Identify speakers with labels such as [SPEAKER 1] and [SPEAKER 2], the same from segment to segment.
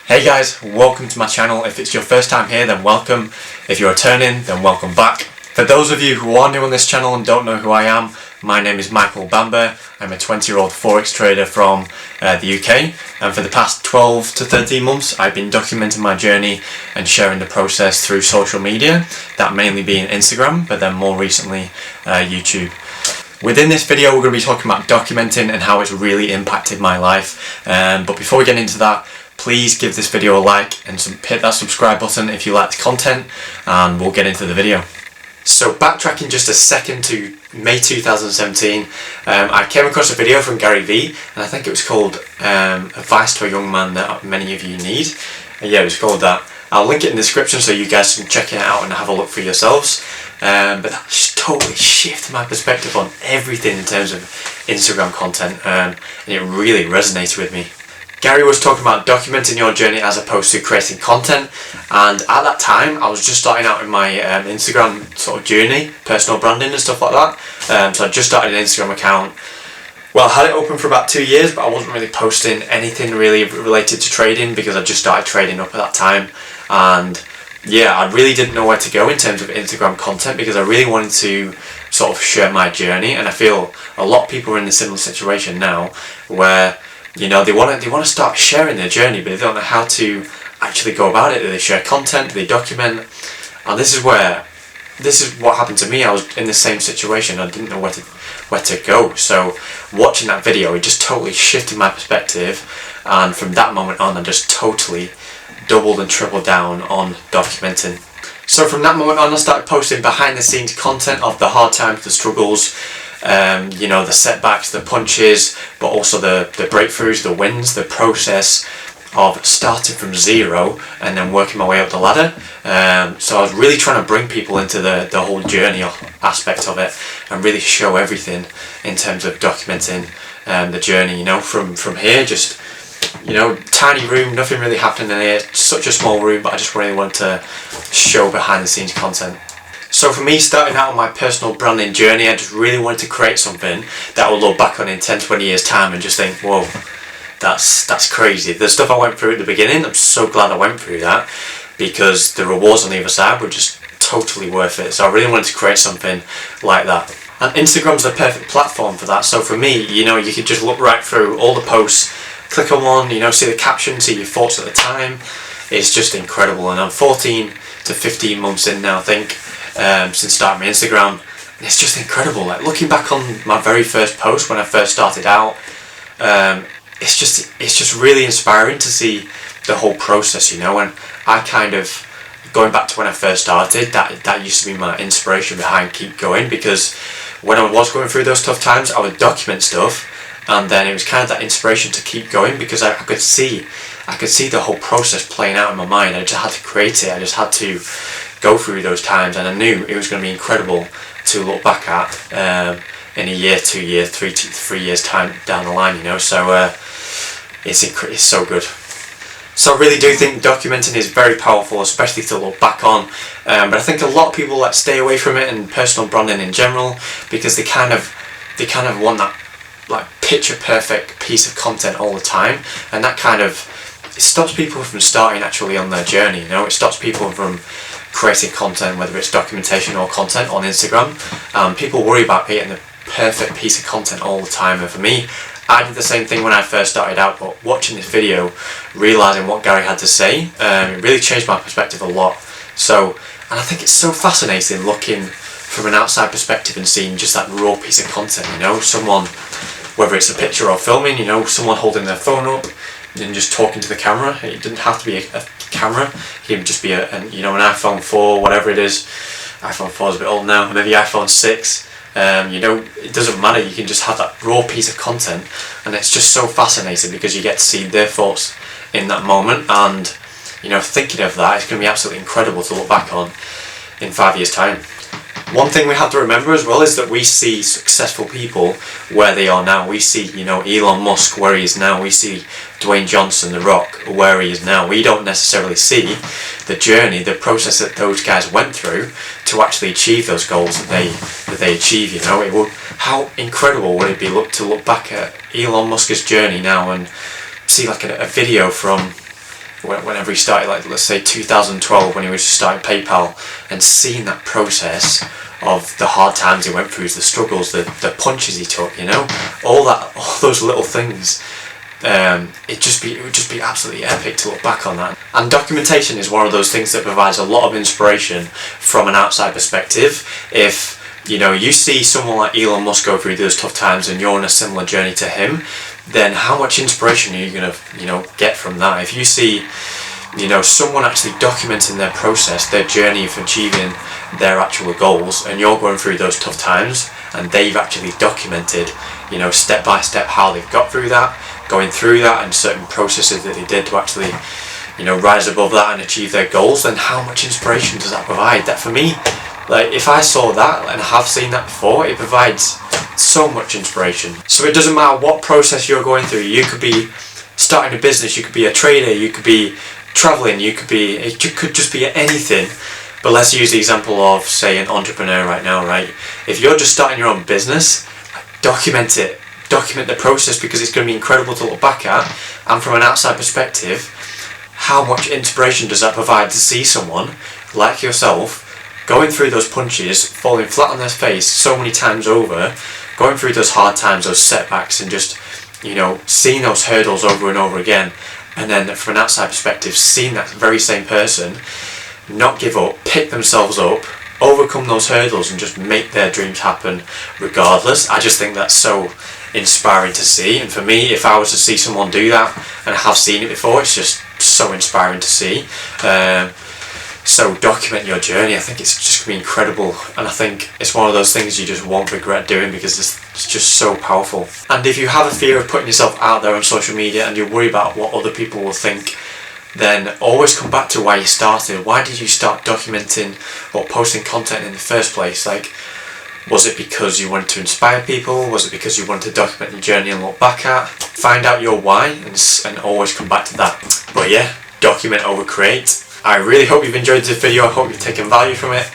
[SPEAKER 1] Hey guys, welcome to my channel. If it's your first time here, then welcome. If you're returning, then welcome back. For those of you who are new on this channel and don't know who I am, my name is Michael Bamber. I'm a 20-year-old Forex trader from the UK, and for the past 12 to 13 months I've been documenting my journey and sharing the process through social media, that mainly being Instagram, but then more recently YouTube. Within this video we're going to be talking about documenting and how it's really impacted my life, but before we get into that, please give this video a like and hit that subscribe button if you like the content, and we'll get into the video. So backtracking just a second to May 2017, I came across a video from Gary Vee, and I think it was called Advice to a Young Man That Many of You Need. Yeah, it was called that. I'll link it in the description so you guys can check it out and have a look for yourselves. But that just totally shifted my perspective on everything in terms of Instagram content, and it really resonated with me. Gary was talking about documenting your journey as opposed to creating content, and at that time I was just starting out in my Instagram sort of journey, personal branding and stuff like that. So I just started an Instagram account. Well, I had it open for about 2 years, but I wasn't really posting anything really related to trading because I just started trading up at that time, and yeah, I really didn't know where to go in terms of Instagram content because I really wanted to sort of share my journey, and I feel a lot of people are in a similar situation now where, you know, they want to start sharing their journey, but they don't know how to actually go about it. Do they share content? Do they document? And this is what happened to me. I was in the same situation. I didn't know where to go. So watching that video, it just totally shifted my perspective, and from that moment on, I just totally doubled and tripled down on documenting. So from that moment on, I started posting behind the scenes content of the hard times, the struggles, you know, the setbacks, the punches, but also the breakthroughs, the wins, the process of starting from zero and then working my way up the ladder. So I was really trying to bring people into the whole journey aspect of it and really show everything in terms of documenting the journey, you know, from here, just, you know, tiny room, nothing really happening in here, such a small room, but I just really wanted to show behind the scenes content. So for me, starting out on my personal branding journey, I just really wanted to create something that I will look back on in 10-20 years time and just think, whoa, that's crazy. The stuff I went through at the beginning, I'm so glad I went through that, because the rewards on the other side were just totally worth it. So I really wanted to create something like that. And Instagram's the perfect platform for that. So for me, you know, you could just look right through all the posts, click on one, you know, see the caption, see your thoughts at the time. It's just incredible. And I'm 14 to 15 months in now, I think, since starting my Instagram, and it's just incredible. Like, looking back on my very first post when I first started out, it's just really inspiring to see the whole process, you know. And I kind of, going back to when I first started, that used to be my inspiration behind keep going, because when I was going through those tough times, I would document stuff, and then it was kind of that inspiration to keep going, because I could see the whole process playing out in my mind. I just had to create it. I just had to go through those times, and I knew it was going to be incredible to look back at in a year, 2 years, 3 years time down the line, you know. So it's so good. So I really do think documenting is very powerful, especially to look back on. But I think a lot of people like stay away from it, and personal branding in general, because they kind of want that like picture perfect piece of content all the time, and that kind of, it stops people from starting actually on their journey, you know. It stops people from creating content, whether it's documentation or content on Instagram. People worry about getting the perfect piece of content all the time, and for me, I did the same thing when I first started out, but watching this video, realising what Gary had to say, it really changed my perspective a lot. So, and I think it's so fascinating looking from an outside perspective and seeing just that raw piece of content, you know, someone, whether it's a picture or filming, you know, someone holding their phone up and just talking to the camera. It didn't have to be a camera, it could just be an iPhone 4, whatever it is. iPhone 4 is a bit old now, maybe iPhone 6. You know, it doesn't matter, you can just have that raw piece of content, and it's just so fascinating because you get to see their thoughts in that moment, and, you know, thinking of that, it's going to be absolutely incredible to look back on in 5 years' time. One thing we have to remember as well is that we see successful people where they are now. We see, you know, Elon Musk where he is now. We see Dwayne Johnson, The Rock, where he is now. We don't necessarily see the journey, the process that those guys went through to actually achieve those goals that they achieve. You know, how incredible would it be to look back at Elon Musk's journey now and see like a video from whenever he started, like let's say 2012 when he was starting PayPal, and seeing that process of the hard times he went through, the struggles, the punches he took, you know, all those little things. It would just be absolutely epic to look back on that. And documentation is one of those things that provides a lot of inspiration from an outside perspective. If you know, you see someone like Elon Musk go through those tough times and you're on a similar journey to him, then how much inspiration are you going to, you know, get from that? If you see, you know, someone actually documenting their process, their journey of achieving their actual goals, and you're going through those tough times and they've actually documented, you know, step by step how they've got through that, going through that, and certain processes that they did to actually, you know, rise above that and achieve their goals, then how much inspiration does that provide? That for me, like if I saw that and have seen that before, it provides so much inspiration. So it doesn't matter what process you're going through. You could be starting a business, you could be a trader, you could be traveling, it could just be anything. But let's use the example of, say, an entrepreneur right now, right? If you're just starting your own business, document it. Document the process, because it's going to be incredible to look back at. And from an outside perspective, how much inspiration does that provide to see someone like yourself going through those punches, falling flat on their face so many times over, going through those hard times, those setbacks, and just, you know, seeing those hurdles over and over again. And then from an outside perspective, seeing that very same person not give up, pick themselves up, overcome those hurdles, and just make their dreams happen regardless. I just think that's so inspiring to see. And for me, if I was to see someone do that, and I have seen it before, it's just so inspiring to see. So document your journey. I think it's just going to be incredible, and I think it's one of those things you just won't regret doing, because it's just so powerful. And if you have a fear of putting yourself out there on social media and you worry about what other people will think, then always come back to why you started. Why did you start documenting or posting content in the first place? Like, was it because you wanted to inspire people? Was it because you wanted to document your journey and look back at? Find out your why and always come back to that. But yeah, document over create. I really hope you've enjoyed this video. I hope you've taken value from it.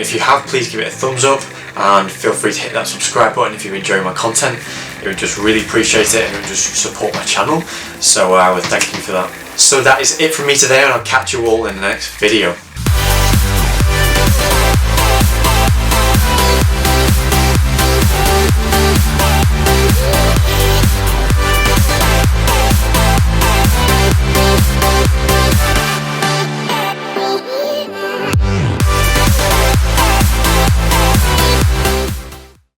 [SPEAKER 1] If you have, please give it a thumbs up, and feel free to hit that subscribe button if you enjoy my content. It would just really appreciate it, and it would just support my channel. So I would thank you for that. So that is it from me today, and I'll catch you all in the next video.